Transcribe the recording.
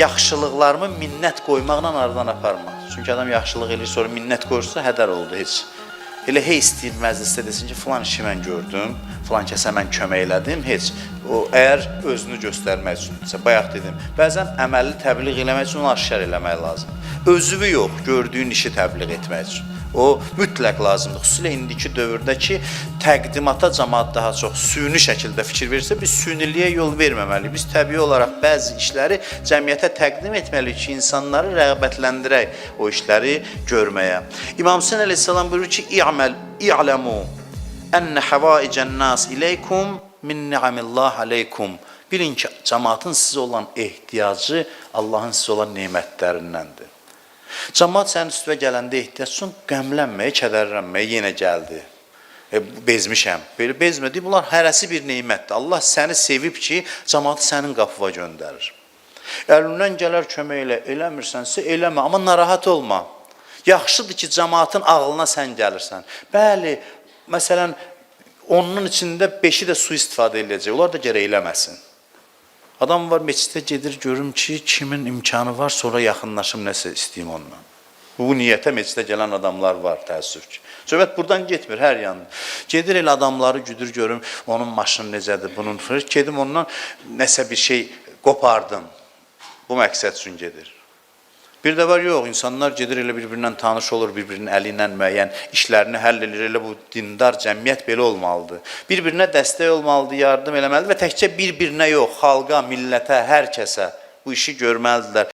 Yaxşılıqlarımı minnət qoymaqla aradan aparma. Çünki adam yaxşılıq eləyir, sonra minnət qoyursa hədər oldu heç. Elə hey istəyir məclisdə desin ki, filan işi mən gördüm, filan kəsə mən kömək elədim, heç. O, əgər özünü göstərmək üçünsə, bayaq dedim, bəzən əməlli təbliğ eləmək üçün onu aşkar eləmək lazım. Özüvü yox, gördüyün işi təbliğ etmək üçün. O, mütləq lazımdır. Xüsusilə indiki dövrdə ki, təqdimata cəmaat daha çox süni şəkildə fikir verirsə, biz süniliyə yol verməməliyik. Biz təbii olaraq bəzi işləri cəmiyyətə təqdim etməliyik ki, insanları rəğbətləndirək o işləri görməyə. İmam Hüseyn əleyhissalam buyurur ki, İ'ləmu ənə həvaicən nas iləykum min ni'amillah aleykum. Bilin ki, cəmaatın sizə olan ehtiyacı Allahın sizə olan nemətlərindəndir. Cəmaat sənin üstüvə gələndə ehtiyac üçün qəmlənməyə, kədərlənməyə yenə gəldi. Bezmişəm. Belə bezmədi. Bunlar hərəsi bir neymətdir. Allah səni sevib ki, cəmaatı sənin qapıva göndərir. Əlindən gələr kömək elə, eləmirsənsə eləmə, amma narahat olma. Yaxşıdır ki, cəmaatın ağlına sən gəlirsən. Bəli, məsələn, onun içində 5-i də su istifadə edəcək. Onlar da gərək eləməsin. Adam var, meçiddə gedir, görüm ki, kimin imkanı var, sonra yaxınlaşım, nəsə istəyim ondan. Bu niyyətə meçiddə gələn adamlar var, təəssüf ki. Söhbət buradan getmir, hər yandan. Gedir elə adamları güdür, görüm, onun maşını necədir, bunun fırış. Gedim ondan nəsə bir şey qopardım. Bu məqsəd üçün gedir. Bir də var, yox, insanlar gedir elə bir-birindən tanış olur, bir-birinin əli ilə müəyyən işlərini həll edir. Elə bu dindar cəmiyyət belə olmalıdır. Bir-birinə dəstək olmalıdır, yardım eləməlidir və təkcə bir-birinə yox, xalqa, millətə, hər kəsə bu işi görməlidirlər.